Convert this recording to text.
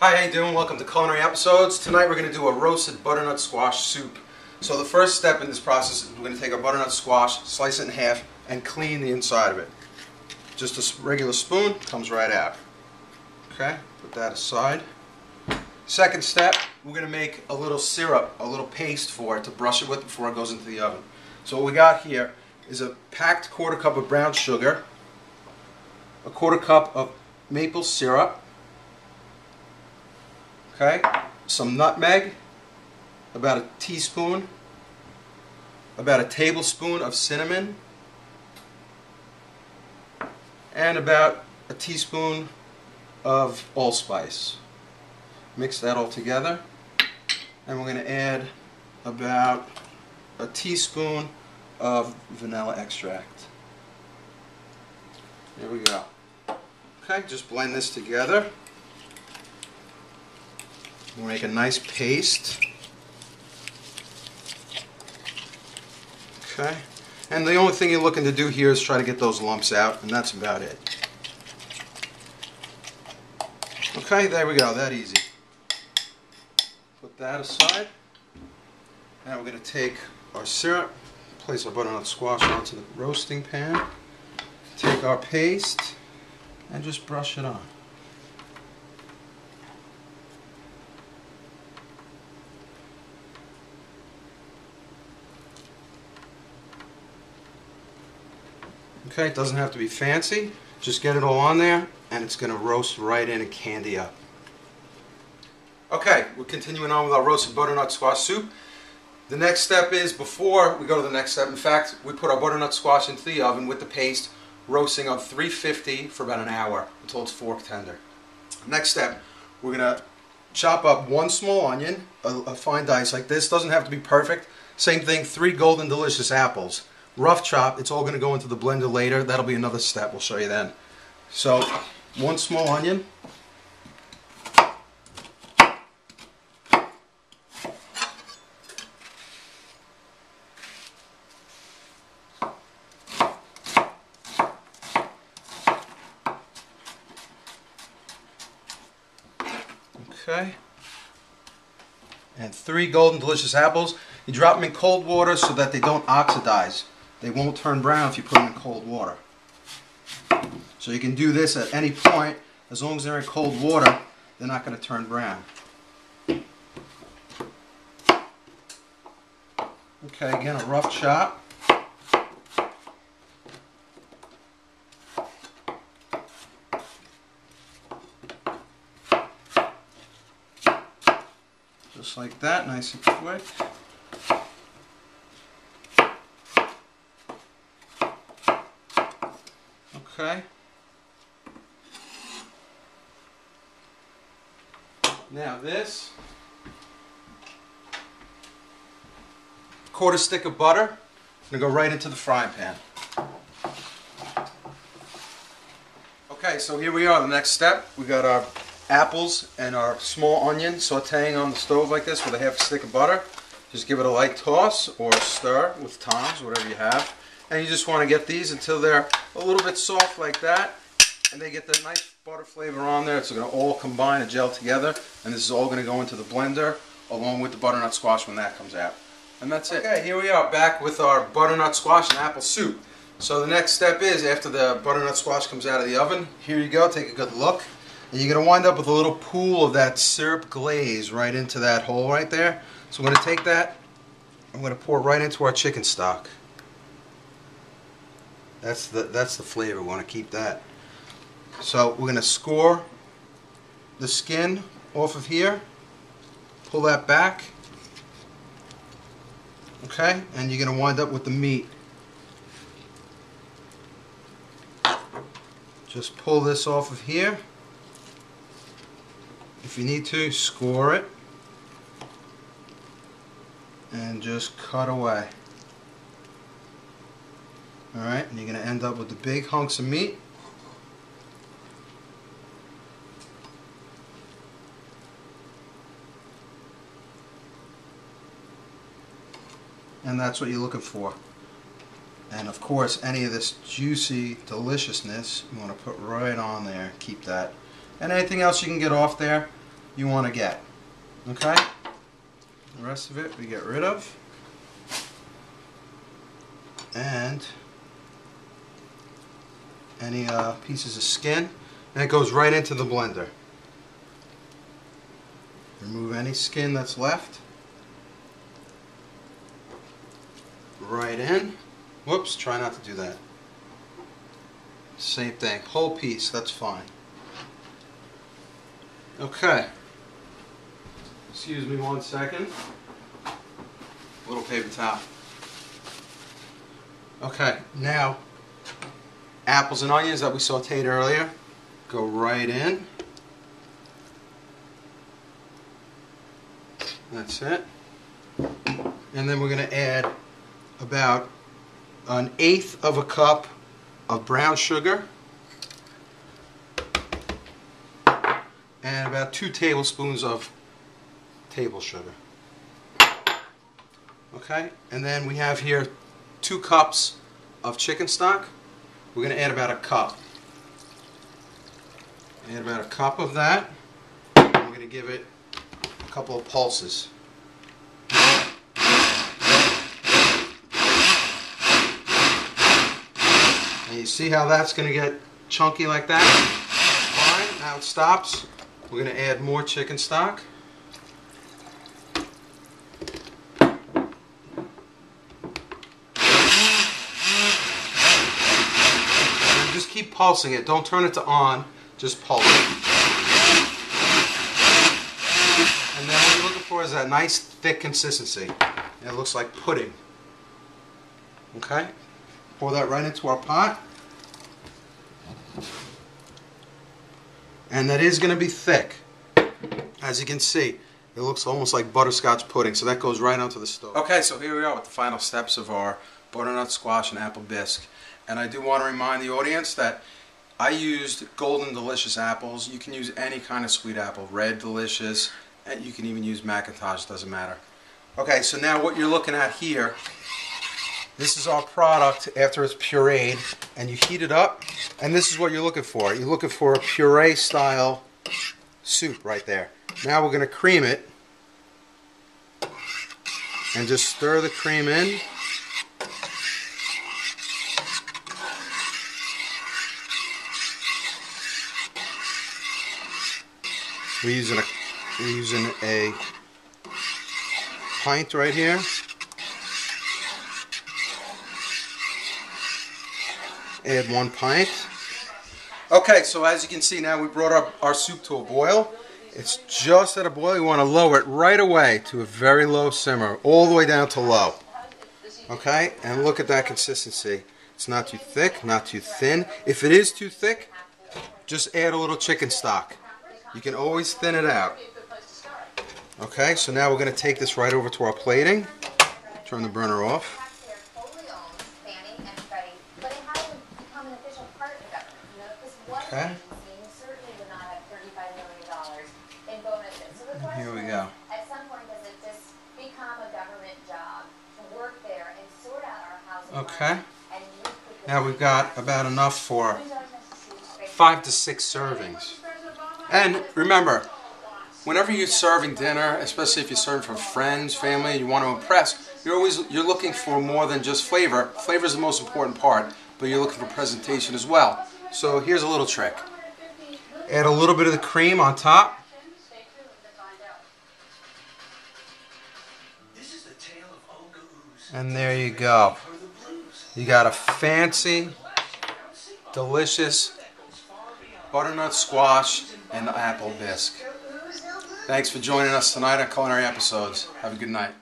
Hi, how you doing? Welcome to Culinary Episodes. Tonight we're going to do a roasted butternut squash soup. So the first step in this process is we're going to take our butternut squash, slice it in half, and clean the inside of it. Just a regular spoon, comes right out. Okay, put that aside. Second step, we're going to make a little syrup, a little paste for it to brush it with before it goes into the oven. So what we got here is a packed quarter cup of brown sugar, a quarter cup of maple syrup, okay, some nutmeg, about a teaspoon, about a tablespoon of cinnamon, and about a teaspoon of allspice. Mix that all together, and we're going to add about a teaspoon of vanilla extract. There we go. Okay, just blend this together. We'll make a nice paste. Okay, and the only thing you're looking to do here is try to get those lumps out, and that's about it. Okay, there we go, that easy. Put that aside. Now we're going to take our syrup, place our butternut squash onto the roasting pan, take our paste, and just brush it on. Okay, it doesn't have to be fancy, just get it all on there and it's going to roast right in and candy up. Okay, we're continuing on with our roasted butternut squash soup. The next step is, before we go to the next step, in fact, we put our butternut squash into the oven with the paste, roasting on 350 for about an hour until it's fork tender. Next step, we're going to chop up one small onion, a fine dice like this. Doesn't have to be perfect. Same thing, 3 golden delicious apples. Rough chop, it's all going to go into the blender later. That'll be another step, we'll show you then. So, one small onion. Okay. And 3 golden delicious apples. You drop them in cold water so that they don't oxidize. They won't turn brown if you put them in cold water. So you can do this at any point. As long as they're in cold water, they're not going to turn brown. Okay, again, a rough chop. Just like that, nice and quick. Okay. Now this, quarter stick of butter, going to go right into the frying pan. Okay, so here we are, the next step. We got our apples and our small onion sauteing on the stove like this with a half a stick of butter. Just give it a light toss or stir with tongs, whatever you have. And you just want to get these until they're a little bit soft like that, and they get that nice butter flavor on there. It's going to all combine and gel together, and this is all going to go into the blender along with the butternut squash when that comes out. And that's it. Okay, here we are back with our butternut squash and apple soup. So the next step is, after the butternut squash comes out of the oven, here you go, take a good look. And you're going to wind up with a little pool of that syrup glaze right into that hole right there. So I'm going to take that, I'm going to pour it right into our chicken stock. That's the flavor, we want to keep that. So we're going to score the skin off of here, pull that back, okay, and you're going to wind up with the meat. Just pull this off of here. If you need to, score it and just cut away. Alright, and you're going to end up with the big hunks of meat. And that's what you're looking for. And of course, any of this juicy deliciousness you want to put right on there. Keep that. And anything else you can get off there, you want to get. Okay? The rest of it we get rid of. And any pieces of skin. And it goes right into the blender. Remove any skin that's left. Right in. Whoops, try not to do that. Same thing. Whole piece, that's fine. Okay. Excuse me 1 second. Little paper towel. Okay, now apples and onions that we sauteed earlier go right in. That's it. And then we're going to add about 1/8 of a cup of brown sugar and about 2 tablespoons of table sugar. Okay, and then we have here 2 cups of chicken stock. We're going to add about a cup. Add about a cup of that. We're going to give it a couple of pulses. And you see how that's going to get chunky like that? Fine. Now it stops. We're going to add more chicken stock. And just keep pulsing it. Don't turn it to on. Just pulse it. And then what you're looking for is that nice thick consistency. It looks like pudding. Okay? Pour that right into our pot. And that is going to be thick. As you can see, it looks almost like butterscotch pudding, so that goes right onto the stove. Okay, so here we are with the final steps of our butternut squash and apple bisque. And I do want to remind the audience that I used Golden Delicious apples. You can use any kind of sweet apple, Red Delicious, and you can even use Macintosh, doesn't matter. Okay, so now what you're looking at here, this is our product after it's pureed, and you heat it up, and this is what you're looking for. You're looking for a puree style soup right there. Now we're going to cream it, and just stir the cream in. We're using a pint right here. Add 1 pint. Okay, so as you can see now we brought up our soup to a boil. It's just at a boil. You want to lower it right away to a very low simmer, all the way down to low. Okay, and look at that consistency. It's not too thick, not too thin. If it is too thick, just add a little chicken stock. You can always thin it out. Okay, so now we're going to take this right over to our plating. Turn the burner off. Okay. Here we go. At some point, does it just become a government job to work there and sort out our housing? Okay. Now we've got about enough for 5 to 6 servings. And remember, whenever you're serving dinner, especially if you're serving for friends, family, and you want to impress, you're looking for more than just flavor. Flavor is the most important part, but you're looking for presentation as well. So here's a little trick. Add a little bit of the cream on top. And there you go. You got a fancy, delicious butternut squash and apple bisque. Thanks for joining us tonight on Culinary Episodes. Have a good night.